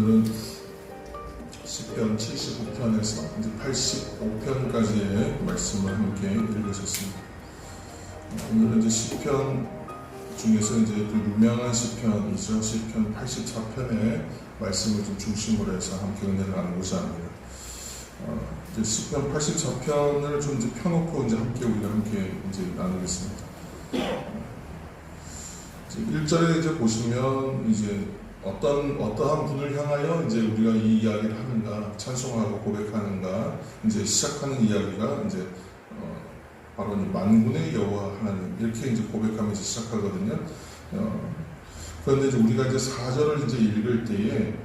오늘은 시편 75편에서 이제 85편까지의 말씀을 함께 읽으셨습니다. 오늘은 이제 시편 중에서 이제 또 유명한 시편이죠. 시편 84편의 말씀을 좀 중심으로 해서 함께 은혜를 나누고자 합니다. 이제 시편 84편을 좀 이제 펴놓고 이제 함께 우리가 함께 이제 나누겠습니다. 이제 1절에 이제 보시면 이제 어떠한 분을 향하여 이제 우리가 이 이야기를 하는가, 찬송하고 고백하는가, 이제 시작하는 이야기가 이제 바로 만군의 여호와 하나님 이렇게 이제 고백하면서 시작하거든요. 그런데 이제 우리가 이제 4절을 이제 읽을 때에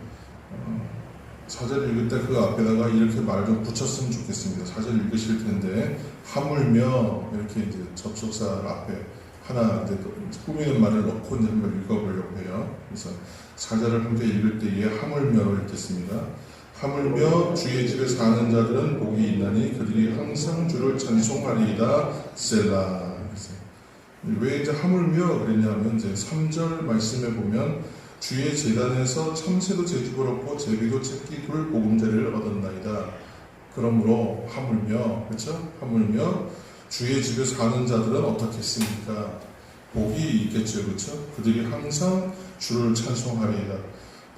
4절 읽을 때 그 앞에다가 이렇게 말을 좀 붙였으면 좋겠습니다. 4절 읽으실 텐데 하물며 이렇게 이제 접속사 앞에 하나 이제 꾸미는 말을 넣고 이제 한번 읽어보려고 해요. 그래서 4절을 함께 읽을 때에 하물며로 읽겠습니다. 하물며 주의 집에 사는 자들은 복이 있나니 그들이 항상 주를 찬송하리이다. 셀라. 왜 이제 하물며 그랬냐면 이제 3절 말씀에 보면 주의 제단에서 참새도 제집을 얻고 제비도 채끼 둘 보금자리를 얻었나이다. 그러므로 하물며, 그렇죠? 하물며 주의 집에 사는 자들은 어떻겠습니까? 복이 있겠죠, 그렇죠? 그들이 항상 주를 찬송하리이다.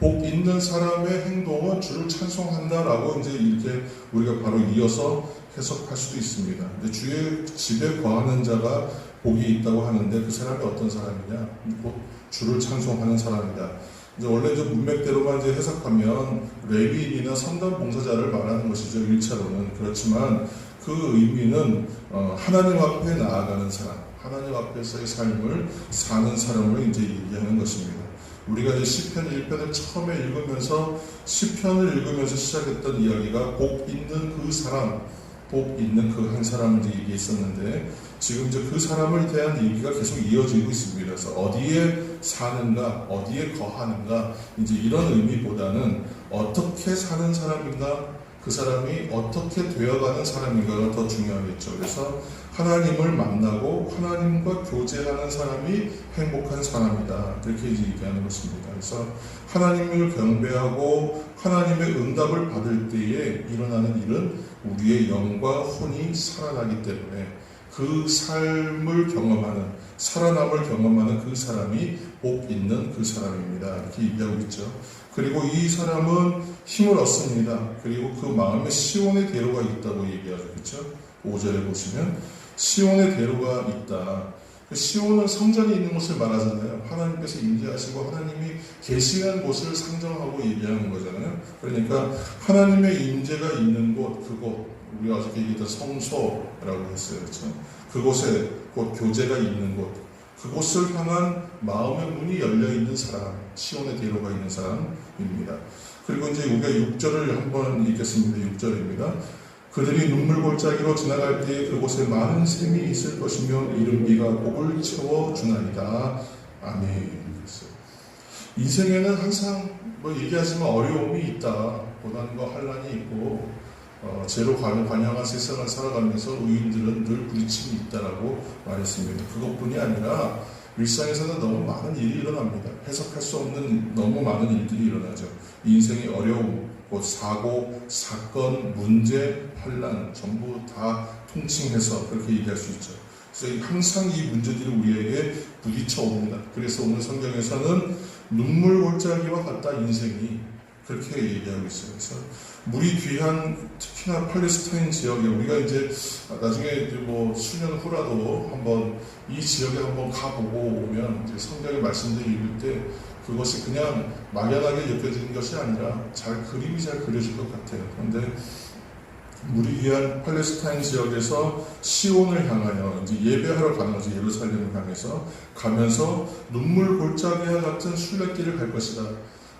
복 있는 사람의 행동은 주를 찬송한다라고 이제 이렇게 우리가 바로 이어서 해석할 수도 있습니다. 근데 주의 집에 거하는 자가 복이 있다고 하는데 그 사람이 어떤 사람이냐? 곧 주를 찬송하는 사람이다. 이제 원래 좀 문맥대로만 이제 해석하면 레위인이나 선단 봉사자를 말하는 것이죠. 1차로는. 그렇지만 그 의미는 하나님 앞에 나아가는 사람, 하나님 앞에서의 삶을 사는 사람을 이제 얘기하는 것입니다. 우리가 이제 시편 1편을 처음에 읽으면서 시편을 읽으면서 시작했던 이야기가 복 있는 그 사람, 복 있는 그 한 사람을 이제 얘기했었는데 지금 이제 그 사람을 대한 얘기가 계속 이어지고 있습니다. 그래서 어디에 사는가, 어디에 거하는가, 이제 이런 의미보다는 어떻게 사는 사람인가, 그 사람이 어떻게 되어가는 사람인가가 더 중요하겠죠. 그래서 하나님을 만나고 하나님과 교제하는 사람이 행복한 사람이다. 이렇게 이제 얘기하는 것입니다. 그래서 하나님을 경배하고 하나님의 응답을 받을 때에 일어나는 일은 우리의 영과 혼이 살아나기 때문에 그 삶을 경험하는, 살아남을 경험하는 그 사람이 복 있는 그 사람입니다. 이렇게 얘기하고 있죠. 그리고 이 사람은 힘을 얻습니다. 그리고 그 마음에 시온의 대로가 있다고 얘기하죠. 그렇죠? 5절에 보시면 시온의 대로가 있다. 시온은 성전이 있는 곳을 말하잖아요. 하나님께서 임재하시고 하나님이 계시는 곳을 상정하고 얘기하는 거잖아요. 그러니까 하나님의 임재가 있는 곳, 그곳, 우리가 어저께 얘기했던 성소라고 했어요. 그렇죠? 그곳에 곧 교제가 있는 곳, 그곳을 향한 마음의 문이 열려있는 사람, 시온의 대로가 있는 사람입니다. 그리고 이제 우리가 6절을 한번 읽겠습니다. 6절입니다. 그들이 눈물골짜기로 지나갈 때에 그곳에 많은 샘이 있을 것이며 이른 비가 복을 채워주나이다. 아멘. 인생에는 항상 얘기하지만 어려움이 있다. 고난과 환난이 있고 죄로 관영한 세상을 살아가면서 의인들은 늘 부딪힘이 있다라고 말했습니다. 그것뿐이 아니라 일상에서는 너무 많은 일이 일어납니다. 해석할 수 없는 너무 많은 일들이 일어나죠. 인생의 어려움, 사고, 사건, 문제, 환난 전부 다 통칭해서 그렇게 얘기할 수 있죠. 그래서 항상 이 문제들이 우리에게 부딪혀 옵니다. 그래서 오늘 성경에서는 눈물골짜기와 같다 인생이 그렇게 얘기하고 있어요. 그래서 물이 귀한 특히나 팔레스타인 지역에 우리가 이제 나중에 이제 수년 후라도 한번 이 지역에 한번 가보고 오면 이제 성경의 말씀들을 읽을 때 그것이 그냥 막연하게 느껴지는 것이 아니라 그림이 잘 그려질 것 같아요. 그런데 물이 귀한 팔레스타인 지역에서 시온을 향하여 이제 예배하러 가는 거죠. 예루살렘을 향해서 가면서 눈물 골짜기와 같은 순례길을 갈 것이다.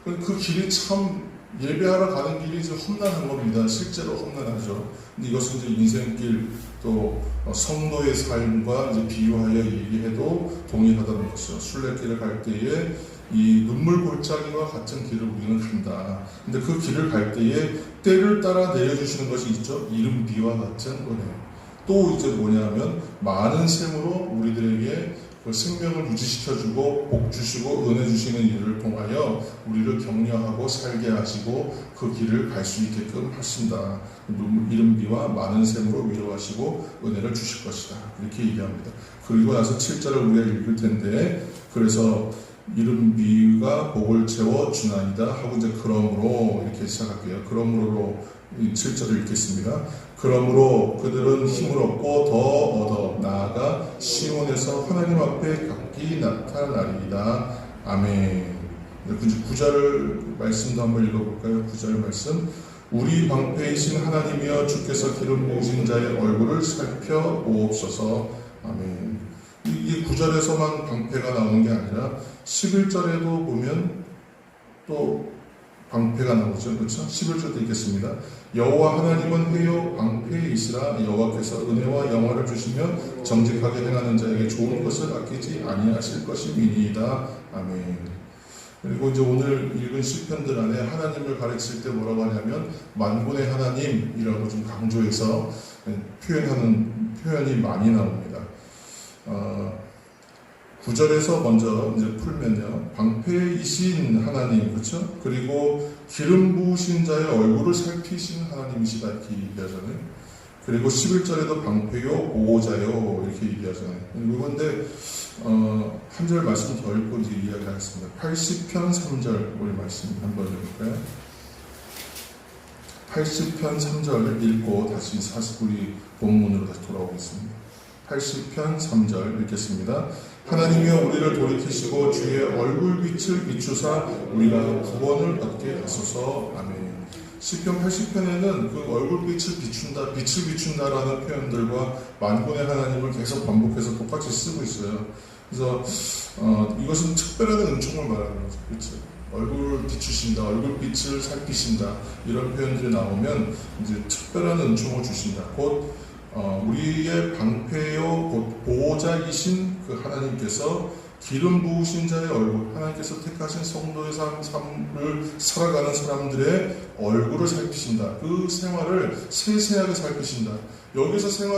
그 길이 참 예배하러 가는 길이 이제 험난한 겁니다. 실제로 험난하죠. 근데 이것은 이제 인생길 또 성도의 삶과 이제 비유하여 얘기해도 동일하다는 것이죠. 순례길을 갈 때에 이 눈물 골짜기와 같은 길을 우리는 간다. 근데 그 길을 갈 때에 때를 따라 내려주시는 것이 있죠. 이른 비와 같은 은혜. 또 이제 뭐냐면 많은 샘으로 우리들에게 그 생명을 유지시켜주고 복 주시고 은혜 주시는 일을 통하여 우리를 격려하고 살게 하시고 그 길을 갈 수 있게끔 하신다. 이른비와 많은 샘으로 위로하시고 은혜를 주실 것이다. 이렇게 얘기합니다. 그리고 나서 7절을 우리가 읽을 텐데, 그래서 이른비가 복을 채워 주나이다 하고 이제 그러므로 이렇게 시작할게요. 그러므로 7절을 읽겠습니다. 그러므로 그들은 힘을 얻고 더 얻어 나아가 시온에서 하나님 앞에 각기 나타나리이다. 아멘. 9절 말씀도 한번 읽어볼까요? 9절 말씀. 우리 방패이신 하나님이여 주께서 기름 부으신 자의 얼굴을 살펴보옵소서. 아멘. 이게 9절에서만 방패가 나오는 게 아니라 11절에도 보면 또 방패가 나오죠. 그렇죠? 11절도 읽겠습니다. 여호와 하나님은 회요 방패이시라. 여호와께서 은혜와 영화를 주시며 정직하게 행하는 자에게 좋은 것을 아끼지 아니하실 것임이니이다. 아멘. 그리고 이제 오늘 읽은 시편들 안에 하나님을 가르칠 때 뭐라고 하냐면 만군의 하나님이라고 좀 강조해서 표현하는 표현이 많이 나옵니다. 9절에서 먼저 이제 풀면요. 방패이신 하나님, 그렇죠? 그리고 기름 부으신 자의 얼굴을 살피신 하나님이시다 이렇게 얘기하잖아요. 그리고 11절에도 방패요 보호자요 이렇게 얘기하잖아요. 그런데 한 절 말씀 더 읽고 이제 이야기하겠습니다. 80편 3절 우리 말씀 한번 읽을까요? 80편 3절 읽고 다시 우리 본문으로 다시 돌아오겠습니다. 80편 3절 읽겠습니다. 하나님이여 우리를 돌이키시고 주의 얼굴빛을 비추사 우리가 구원을 얻게 하소서. 아멘. 시편 80편에는 그 얼굴빛을 비춘다, 빛을 비춘다라는 표현들과 만군의 하나님을 계속 반복해서 똑같이 쓰고 있어요. 그래서 이것은 특별한 은총을 말하는 거죠. 그렇죠? 얼굴을 비추신다, 얼굴빛을 살피신다 이런 표현들이 나오면 이제 특별한 은총을 주신다. 곧 우리의 방패요 곧 보호자이신 그 하나님께서 기름 부으신 자의 얼굴, 하나님께서 택하신 성도의 삶을 살아가는 사람들의 얼굴을 살피신다. 그 생활을 세세하게 살피신다. 여기서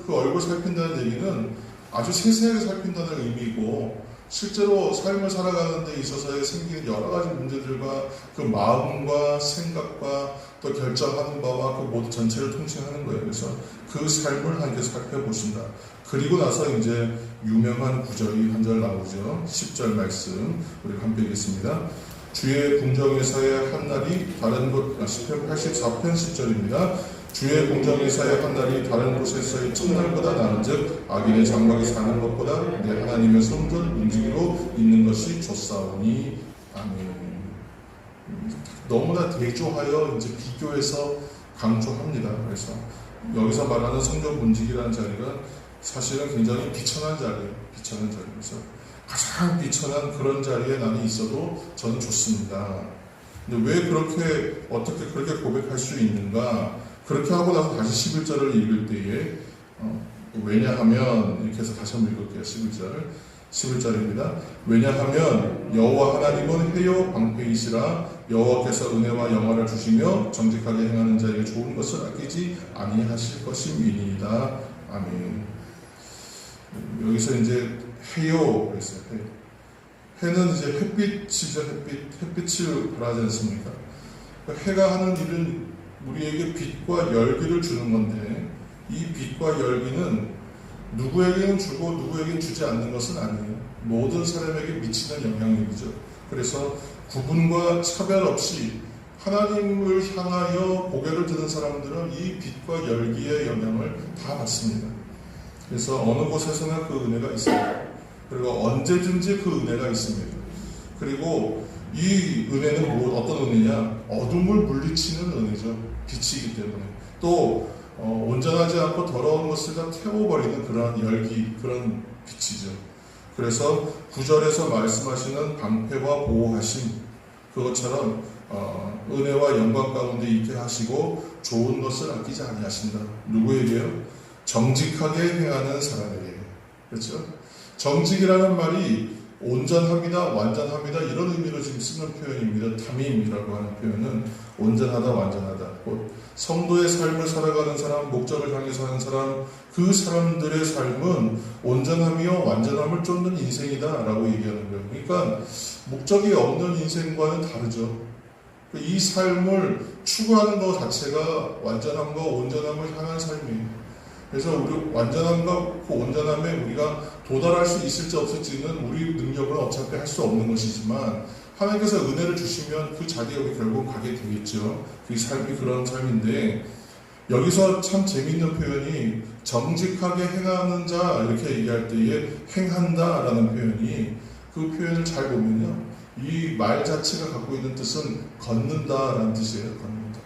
그 얼굴 살핀다는 얘기는 아주 세세하게 살핀다는 의미고, 실제로 삶을 살아가는 데 있어서 생기는 여러 가지 문제들과 그 마음과 생각과 또 결정하는 바와 그 모두 전체를 통칭하는 거예요. 그래서 그 삶을 하나님께서 살펴보신다. 그리고 나서 이제 유명한 구절이 한 절 나오죠. 10절 말씀 우리 함께 읽겠습니다. 주의 궁정에서의 한날이 다른 곳, 시편 84편 10절입니다. 주의 궁정에서의 한날이 다른 곳에서의 첫날보다 나은즉 악인의 장막에 사는 것보다 내 하나님의 성전 움직이로 있는 것이 좋사오니. 아멘. 너무나 대조하여 이제 비교해서 강조합니다. 그래서 여기서 말하는 성전 문지기라는 자리가 사실은 굉장히 비천한 자리예요. 비천한 자리. 그래서 가장 비천한 그런 자리에 나는 있어도 저는 좋습니다. 근데 왜 어떻게 그렇게 고백할 수 있는가? 그렇게 하고 나서 다시 11절을 읽을 때에 왜냐하면 이렇게 해서 다시 한번 읽을게요. 11절입니다. 왜냐하면 여호와 하나님은 회요 방패이시라. 여호와께서 은혜와 영화를 주시며 정직하게 행하는 자에게 좋은 것을 아끼지 아니하실 것임이니이다. 아멘. 여기서 이제 해요 그랬어요. 해는 이제 햇빛이죠. 햇빛을 발하지 않습니까? 해가 하는 일은 우리에게 빛과 열기를 주는 건데, 이 빛과 열기는 누구에게는 주고 누구에게는 주지 않는 것은 아니에요. 모든 사람에게 미치는 영향력이죠. 그래서 구분과 차별 없이 하나님을 향하여 고개를 드는 사람들은 이 빛과 열기의 영향을 다 받습니다. 그래서 어느 곳에서나 그 은혜가 있습니다. 그리고 언제든지 그 은혜가 있습니다. 그리고 이 은혜는 어떤 은혜냐? 어둠을 물리치는 은혜죠. 빛이기 때문에. 또 온전하지 않고 더러운 것을 다 태워버리는 그런 열기, 그런 빛이죠. 그래서 9절에서 말씀하시는 방패와 보호하심, 그것처럼 은혜와 영광 가운데 있게 하시고 좋은 것을 아끼지 아니하신다. 누구에게요? 정직하게 행하는 사람에게. 그렇죠? 정직이라는 말이 온전합니다, 완전합니다 이런 의미로 지금 쓰는 표현입니다. 탐임이라고 하는 표현은 온전하다, 완전하다. 곧 성도의 삶을 살아가는 사람, 목적을 향해서 하는 사람, 그 사람들의 삶은 온전함이요 완전함을 쫓는 인생이다라고 얘기하는 거예요. 그러니까 목적이 없는 인생과는 다르죠. 이 삶을 추구하는 것 자체가 완전함과 온전함을 향한 삶이에요. 그래서 우리 완전함과 그 온전함에 우리가 도달할 수 있을지 없을지는 우리 능력으로는 어차피 할 수 없는 것이지만 하나님께서 은혜를 주시면 그 자리에 우리 결국 가게 되겠죠. 그 삶이 그런 삶인데 여기서 참 재미있는 표현이 정직하게 행하는 자 이렇게 얘기할 때에 행한다 라는 표현이 그 표현을 잘 보면요. 이 말 자체가 갖고 있는 뜻은 걷는다 라는 뜻이에요. 걷는다.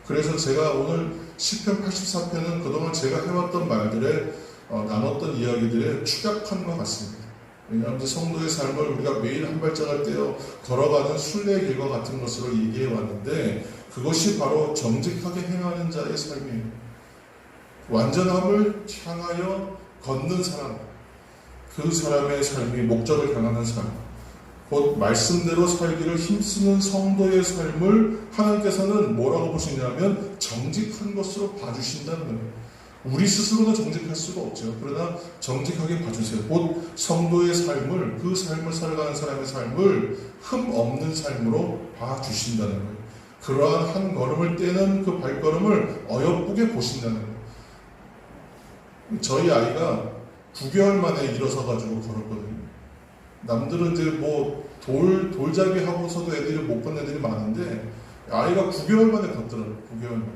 그래서 제가 오늘 시편 84편은 그동안 제가 해왔던 말들에 나눴던 이야기들에 축약한 것 같습니다. 왜냐하면 성도의 삶을 우리가 매일 한 발짝을 떼어 걸어가는 순례의 길과 같은 것으로 얘기해 왔는데 그것이 바로 정직하게 행하는 자의 삶이에요. 완전함을 향하여 걷는 사람, 그 사람의 삶이 목적을 향하는 삶, 곧 말씀대로 살기를 힘쓰는 성도의 삶을 하나님께서는 뭐라고 보시냐면 정직한 것으로 봐주신다는 거예요. 우리 스스로는 정직할 수가 없죠. 그러나 정직하게 봐주세요. 곧 성도의 삶을, 그 삶을 살아가는 사람의 삶을 흠 없는 삶으로 봐주신다는 거예요. 그러한 한 걸음을 떼는 그 발걸음을 어여쁘게 보신다는 거예요. 저희 아이가 9개월 만에 일어서가지고 걸었거든요. 남들은 이제 뭐 돌잡이 하고서도 애들이 못 걷는 애들이 많은데 아이가 9개월 만에 걷더라고요. 9개월 만에.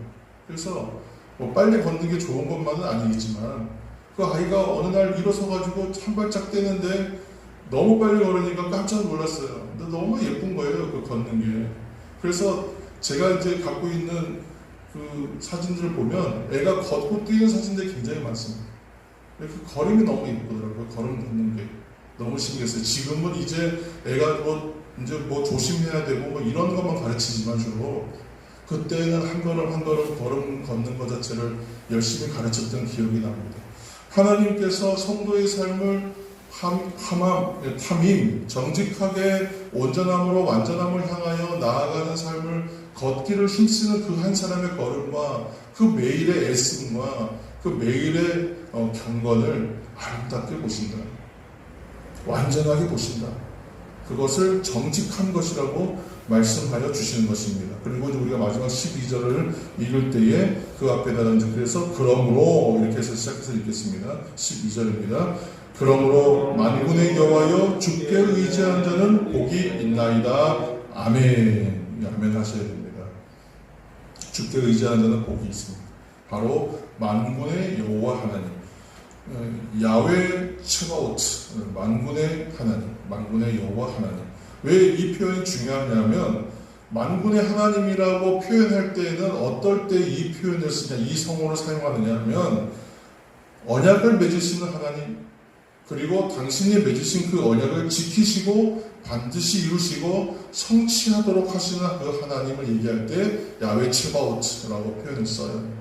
그래서 뭐 빨리 걷는 게 좋은 것만은 아니겠지만 그 아이가 어느 날 일어서가지고 한 발짝 떼는데 너무 빨리 걸으니까 깜짝 놀랐어요. 근데 너무 예쁜 거예요. 그 걷는 게. 그래서 제가 이제 갖고 있는 그 사진들을 보면 애가 걷고 뛰는 사진들이 굉장히 많습니다. 그 걸음이 너무 예쁘더라고요. 걸음 걷는 게. 너무 신기했어요. 지금은 이제 애가 이제 조심해야 되고 이런 것만 가르치지만 주로 그때는 한 걸음 한 걸음 걸음 걷는 것 자체를 열심히 가르쳤던 기억이 납니다. 하나님께서 성도의 삶을 탐임, 정직하게 온전함으로 완전함을 향하여 나아가는 삶을 걷기를 힘쓰는 그 한 사람의 걸음과 그 매일의 애씀과 그 매일의 경건을 아름답게 보신다. 완전하게 보신다. 그것을 정직한 것이라고 말씀하여 주시는 것입니다. 그리고 우리가 마지막 12절을 읽을 때에 그 앞에다가 이제 그래서 그러므로 이렇게 해서 시작해서 읽겠습니다. 12절입니다. 그러므로 만군의 여호와여 주께 의지하는 자는 복이 있나이다. 아멘. 아멘 하셔야 됩니다. 주께 의지하는 자는 복이 있습니다. 바로 만군의 여호와 하나님. 야훼 츠바오트, 만군의 하나님, 만군의 여호와 하나님. 왜 이 표현이 중요하냐면 만군의 하나님이라고 표현할 때에는 어떨 때 이 표현을 쓰냐, 이 성어를 사용하느냐 하면 언약을 맺으시는 하나님, 그리고 당신이 맺으신 그 언약을 지키시고 반드시 이루시고 성취하도록 하시는 그 하나님을 얘기할 때 야훼 츠바오트라고 표현을 써요.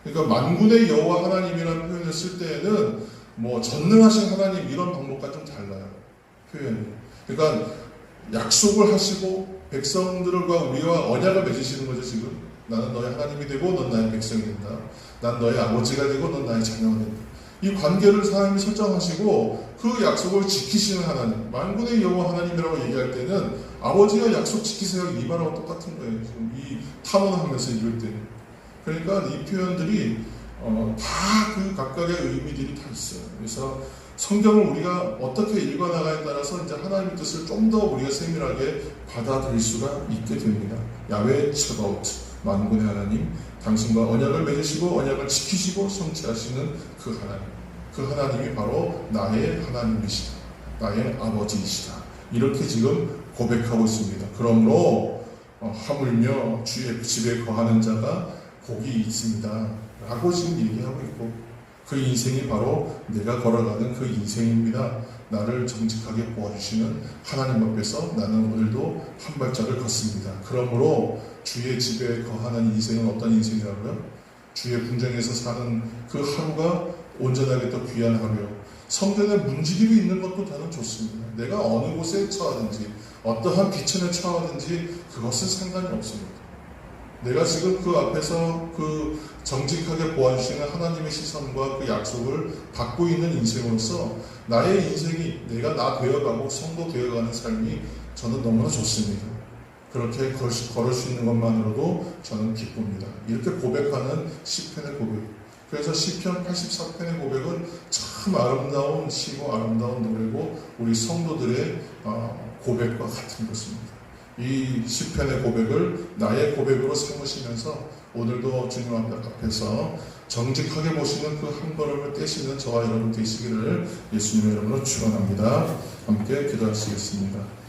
그러니까 만군의 여호와 하나님이라는 표현을 쓸 때에는 전능하신 하나님 이런 방법과 좀 달라요. 표현이. 그러니까 약속을 하시고 백성들과 우리와 언약을 맺으시는 거죠. 지금 나는 너의 하나님이 되고 넌 나의 백성이 된다. 난 너의 아버지가 되고 넌 나의 자녀가 된다. 이 관계를 하나님이 설정하시고 그 약속을 지키시는 하나님, 만군의 여호와 하나님이라고 얘기할 때는 아버지가 약속 지키세요 이 말하고 똑같은 거예요. 지금 이 탐험하면서 읽을 때는. 그러니까 이 표현들이 다 그 각각의 의미들이 다 있어요. 그래서 성경을 우리가 어떻게 읽어나가에 따라서 이제 하나님의 뜻을 좀 더 우리가 세밀하게 받아들일 수가 있게 됩니다. 야훼 츠바오트, 만군의 하나님, 당신과 언약을 맺으시고 언약을 지키시고 성취하시는 그 하나님. 그 하나님이 바로 나의 하나님이시다. 나의 아버지이시다. 이렇게 지금 고백하고 있습니다. 그러므로 하물며 주의 집에 거하는 자가 복이 있습니다. 라고 지금 얘기하고 있고 그 인생이 바로 내가 걸어가는 그 인생입니다. 나를 정직하게 보아주시는 하나님 앞에서 나는 오늘도 한 발짝을 걷습니다. 그러므로 주의 집에 거하는 인생은 어떤 인생이라고요? 주의 궁정에서 사는 그 하루가 온전하게 또 귀환하며 성전에 문지기로 있는 것도 저는 좋습니다. 내가 어느 곳에 처하든지 어떠한 비천에 처하든지 그것은 상관이 없습니다. 내가 지금 그 앞에서 그 정직하게 보아주시는 하나님의 시선과 그 약속을 받고 있는 인생으로서 나의 인생이 내가 나 되어가고 성도 되어가는 삶이 저는 너무나 좋습니다. 그렇게 걸을 수 있는 것만으로도 저는 기쁩니다. 이렇게 고백하는 시편의 고백. 그래서 시편 84편의 고백은 참 아름다운 시고 아름다운 노래고 우리 성도들의 고백과 같은 것입니다. 이 시편의 고백을 나의 고백으로 삼으시면서 오늘도 주님 앞에서 정직하게 보시는 그 한 걸음을 떼시는 저와 여러분 되시기를 예수님의 이름으로 축원합니다. 함께 기도하시겠습니다.